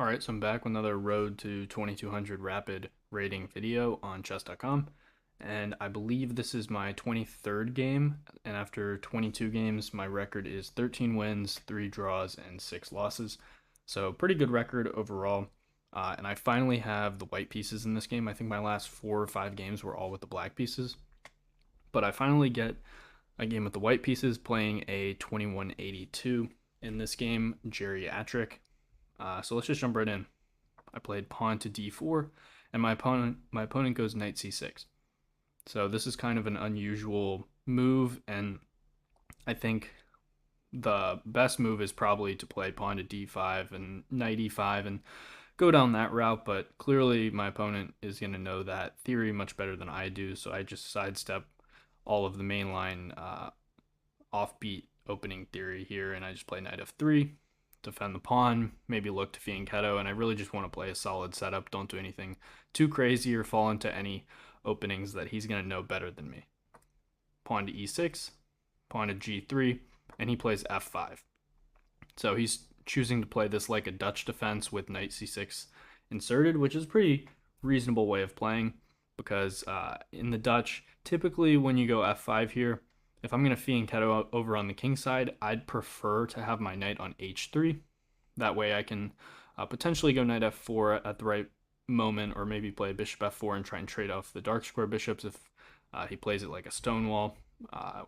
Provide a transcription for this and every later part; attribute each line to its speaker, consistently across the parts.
Speaker 1: Alright, so I'm back with another Road to 2200 Rapid rating video on chess.com, and I believe this is my 23rd game, and after 22 games, my record is 13 wins, 3 draws, and 6 losses. So pretty good record overall, and I finally have the white pieces in this game. I think my last 4 or 5 games were all with the black pieces, but I finally get a game with the white pieces playing a 2182 in this game, geriatric. So let's just jump right in. I played pawn to d4, and my opponent goes knight c6. So this is kind of an unusual move, and I think the best move is probably to play pawn to d5 and knight e5 and go down that route, but clearly my opponent is going to know that theory much better than I do, so I just sidestep all of the mainline offbeat opening theory here, and I just play knight f3, defend the pawn, maybe look to fianchetto, and I really just want to play a solid setup. Don't do anything too crazy or fall into any openings that he's going to know better than me. Pawn to e6, pawn to g3, and he plays f5. So he's choosing to play this like a Dutch defense with knight c6 inserted, which is a pretty reasonable way of playing because in the Dutch, typically when you go f5 here, if I'm going to fianchetto over on the king side, I'd prefer to have my knight on h3. That way I can potentially go knight f4 at the right moment, or maybe play bishop f4 and try and trade off the dark square bishops if he plays it like a stonewall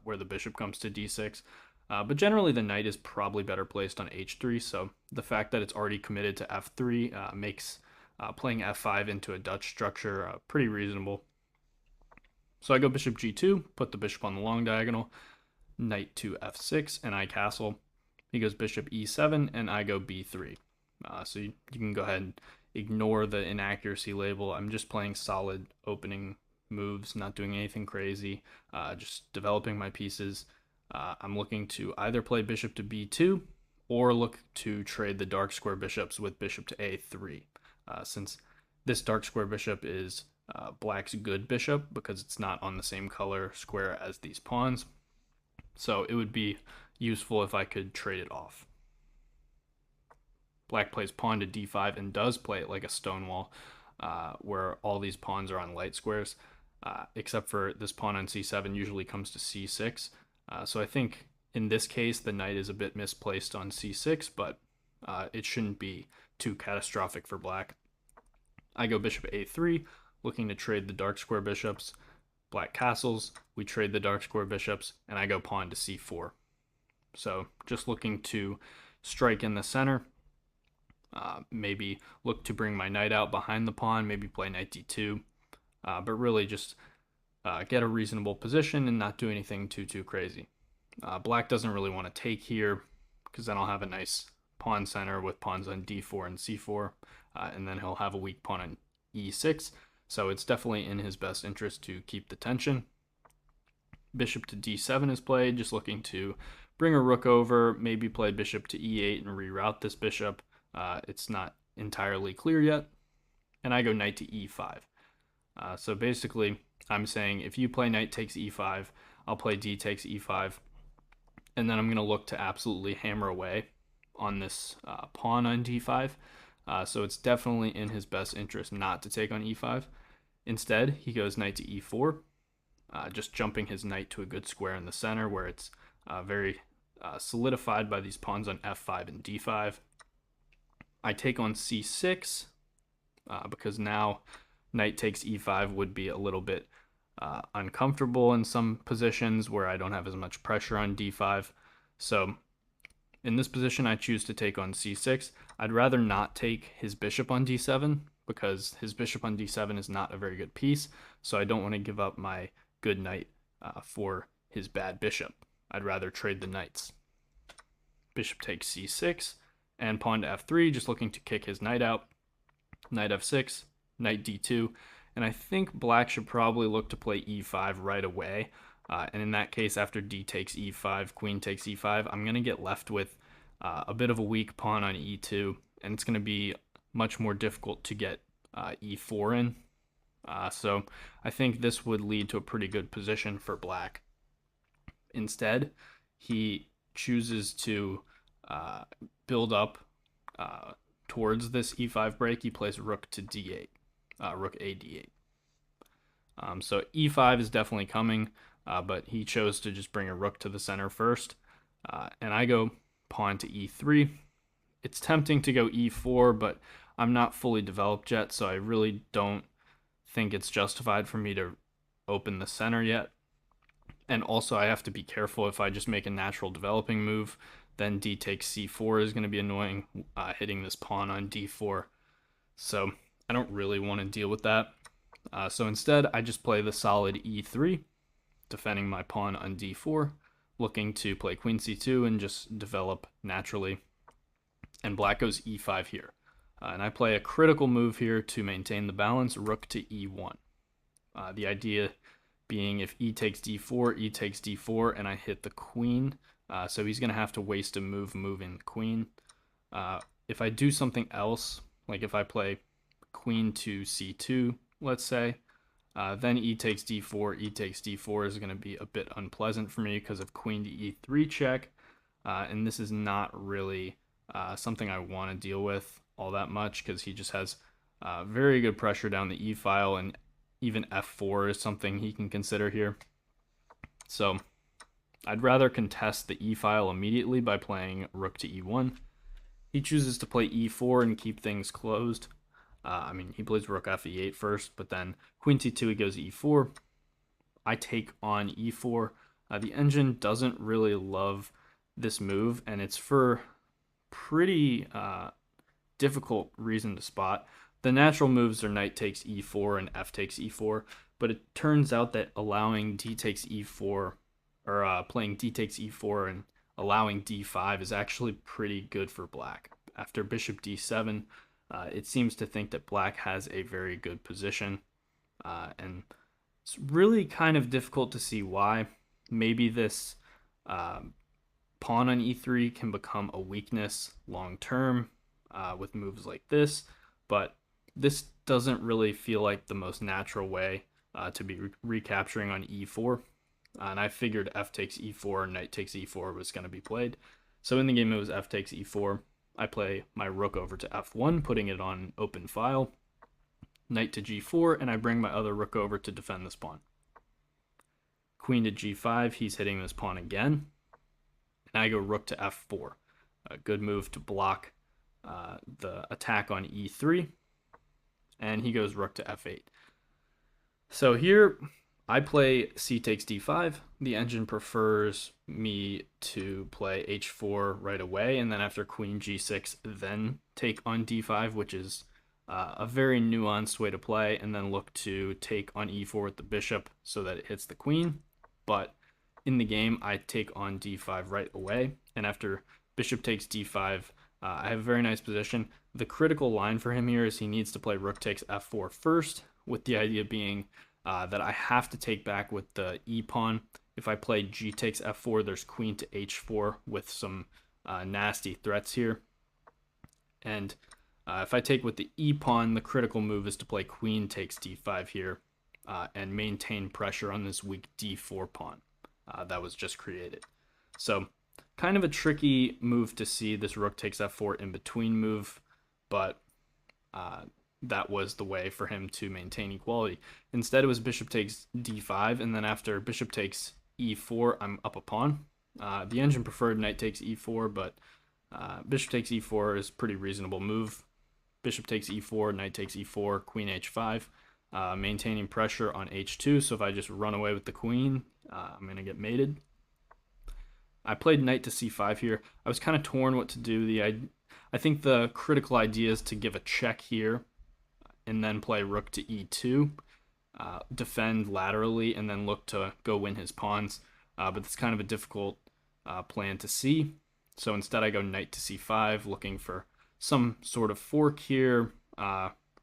Speaker 1: where the bishop comes to d6. But generally the knight is probably better placed on h3, so the fact that it's already committed to f3 makes playing f5 into a Dutch structure pretty reasonable. So I go bishop g2, put the bishop on the long diagonal, knight to f6, and I castle. He goes bishop e7, and I go b3. So you can go ahead and ignore the inaccuracy label. I'm just playing solid opening moves, not doing anything crazy, just developing my pieces. I'm looking to either play bishop to b2 or look to trade the dark square bishops with bishop to a3. Since this dark square bishop is black's good bishop because it's not on the same color square as these pawns. So it would be useful if I could trade it off. Black plays pawn to d5 and does play it like a stonewall where all these pawns are on light squares, except for this pawn on c7 usually comes to c6. So I think in this case the knight is a bit misplaced on c6, but it shouldn't be too catastrophic for black. I go bishop a3, looking to trade the dark square bishops. Black castles, we trade the dark square bishops, and I go pawn to c4. So just looking to strike in the center, maybe look to bring my knight out behind the pawn, maybe play knight d2, but really just get a reasonable position and not do anything too crazy. Black doesn't really want to take here because then I'll have a nice pawn center with pawns on d4 and c4, and then he'll have a weak pawn on e6. So it's definitely in his best interest to keep the tension. Bishop to d7 is played, just looking to bring a rook over, maybe play bishop to e8 and reroute this bishop. It's not entirely clear yet. And I go knight to e5. So basically, I'm saying if you play knight takes e5, I'll play d takes e5, and then I'm going to look to absolutely hammer away on this pawn on d5. So it's definitely in his best interest not to take on e5. Instead, he goes knight to e4, just jumping his knight to a good square in the center where it's very solidified by these pawns on f5 and d5. I take on c6 because now knight takes e5 would be a little bit uncomfortable in some positions where I don't have as much pressure on d5. So in this position, I choose to take on c6. I'd rather not take his bishop on d7 because his bishop on d7 is not a very good piece, so I don't want to give up my good knight for his bad bishop. I'd rather trade the knights. Bishop takes c6, and pawn to f3, just looking to kick his knight out. Knight f6, knight d2, and I think black should probably look to play e5 right away. And in that case, after d takes e5, queen takes e5, I'm going to get left with a bit of a weak pawn on e2, and it's going to be much more difficult to get e4 in. So I think this would lead to a pretty good position for black. Instead, he chooses to build up towards this e5 break, he plays rook to d8, rook a d8. So e5 is definitely coming, but he chose to just bring a rook to the center first. And I go pawn to e3. It's tempting to go e4, but I'm not fully developed yet, so I really don't think it's justified for me to open the center yet. And also, I have to be careful. If I just make a natural developing move, then d takes c4 is going to be annoying, hitting this pawn on d4. So I don't really want to deal with that. So instead, I just play the solid e3, defending my pawn on d4, looking to play queen c2 and just develop naturally. And black goes e5 here. And I play a critical move here to maintain the balance, rook to e1. The idea being if e takes d4, e takes d4, and I hit the queen. So he's going to have to waste a move moving the queen. If I do something else, like if I play queen to c2, let's say, then e takes d4, e takes d4 is going to be a bit unpleasant for me because of queen to e3 check. And this is not really something I want to deal with all that much because he just has very good pressure down the e file, and even f4 is something he can consider here. So I'd rather contest the e file immediately by playing rook to e1. He chooses to play e4 and keep things closed. I mean, he plays rook f e8 first, but then queen c2, he goes e4. I take on e4. The engine doesn't really love this move, and it's for pretty difficult reason to spot. The natural moves are knight takes e4 and f takes e4, but it turns out that allowing d takes e4, or playing d takes e4 and allowing d5 is actually pretty good for black. After bishop d7, it seems to think that black has a very good position, and it's really kind of difficult to see why. Maybe this pawn on e3 can become a weakness long term with moves like this, but this doesn't really feel like the most natural way to be recapturing on e4. And I figured f takes e4, knight takes e4 was going to be played. So in the game it was f takes e4. I play my rook over to f1, putting it on open file. Knight to g4, and I bring my other rook over to defend this pawn. Queen to g5, he's hitting this pawn again. And I go rook to f4. A good move to block the attack on e3. And he goes rook to f8. So here I play c takes d5. The engine prefers me to play h4 right away, and then after queen g6, then take on d5, which is a very nuanced way to play, and then look to take on e4 with the bishop so that it hits the queen. But in the game, I take on d5 right away, and after bishop takes d5, I have a very nice position. The critical line for him here is he needs to play rook takes f4 first, with the idea being that I have to take back with the e pawn. If I play g takes f4, there's queen to h4 with some nasty threats here. And if I take with the e pawn, the critical move is to play queen takes d5 here and maintain pressure on this weak d4 pawn that was just created. So kind of a tricky move to see, this rook takes f4 in between move, but that was the way for him to maintain equality. Instead, it was bishop takes d5, and then after bishop takes e4, I'm up a pawn. The engine preferred knight takes e4, but bishop takes e4 is a pretty reasonable move. Bishop takes e4, knight takes e4, queen h5, maintaining pressure on h2, so if I just run away with the queen, I'm going to get mated. I played knight to c5 here. I was kind of torn what to do. I think the critical idea is to give a check here, and then play rook to e2, defend laterally, and then look to go win his pawns. But it's kind of a difficult plan to see. So instead I go knight to c5, looking for some sort of fork here,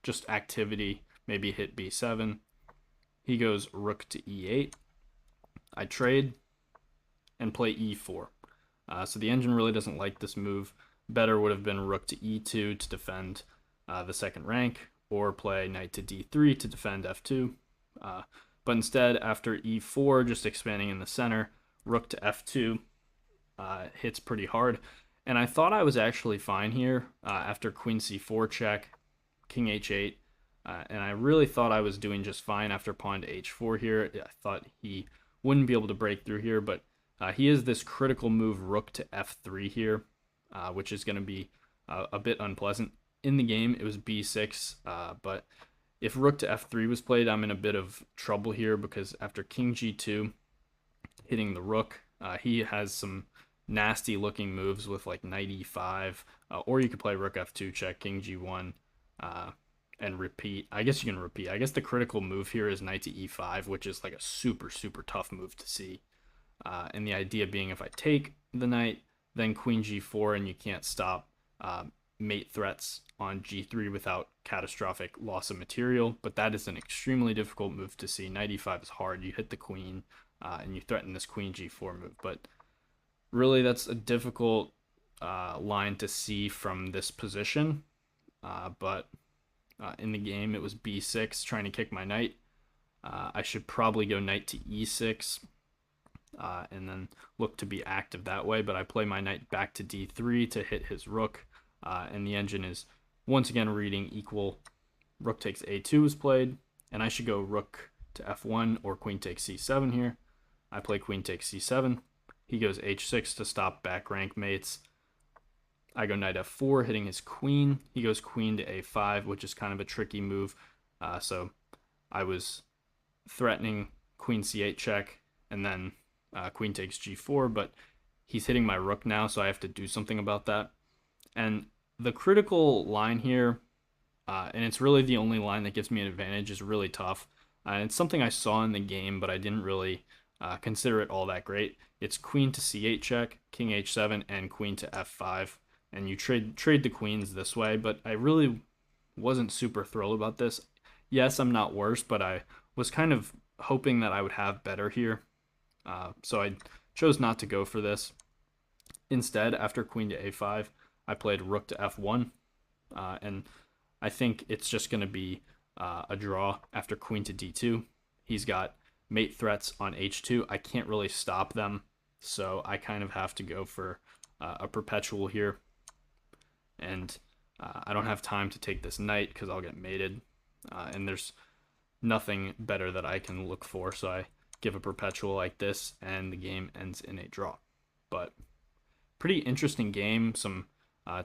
Speaker 1: just activity, maybe hit b7. He goes rook to e8. I trade and play e4. So the engine really doesn't like this move. Better would have been rook to e2 to defend the second rank, or play knight to d3 to defend f2. But instead, after e4, just expanding in the center, rook to f2 hits pretty hard. And I thought I was actually fine here after queen c4 check, king h8. And I really thought I was doing just fine after pawn to h4 here. I thought he wouldn't be able to break through here, but he has this critical move rook to f3 here, which is going to be a bit unpleasant. In the game, it was b6, but if rook to f3 was played, I'm in a bit of trouble here because after king g2, hitting the rook, he has some nasty looking moves with like knight e5, or you could play rook f2 check, king g1, and repeat. I guess you can repeat. I guess the critical move here is knight to e5, which is like a super, super tough move to see. And the idea being if I take the knight, then queen g4, and you can't stop mate threats on g3 without catastrophic loss of material. But that is an extremely difficult move to see. Knight e5 is hard. You hit the queen, and you threaten this queen g4 move. But really, that's a difficult line to see from this position. But in the game, it was b6, trying to kick my knight. I should probably go knight to e6. And then look to be active that way. But I play my knight back to d3 to hit his rook, and the engine is once again reading equal. Rook takes a2 is played, and I should go rook to f1 or queen takes c7 here. I play queen takes c7. He goes h6 to stop back rank mates. I go knight f4, hitting his queen. He goes queen to a5, which is kind of a tricky move. So I was threatening queen c8 check, and then queen takes g4, but he's hitting my rook now, so I have to do something about that. And the critical line here, and it's really the only line that gives me an advantage, is really tough. And it's something I saw in the game, but I didn't really consider it all that great. It's queen to c8 check, king h7, and queen to f5. And you trade the queens this way, but I really wasn't super thrilled about this. Yes, I'm not worse, but I was kind of hoping that I would have better here. So I chose not to go for this. Instead, after queen to a5, I played rook to f1. And I think it's just going to be a draw after queen to d2. He's got mate threats on h2. I can't really stop them, so I kind of have to go for a perpetual here. And I don't have time to take this knight because I'll get mated. And there's nothing better that I can look for, so I give a perpetual like this, and the game ends in a draw. But pretty interesting game, some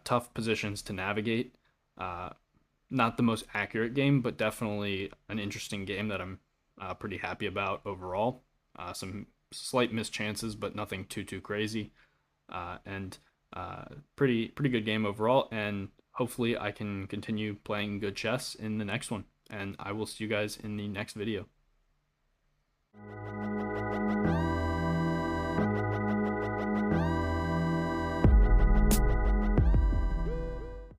Speaker 1: tough positions to navigate. Not the most accurate game, but definitely an interesting game that I'm pretty happy about overall. Some slight missed chances, but nothing too crazy. And pretty good game overall, and hopefully I can continue playing good chess in the next one. And I will see you guys in the next video.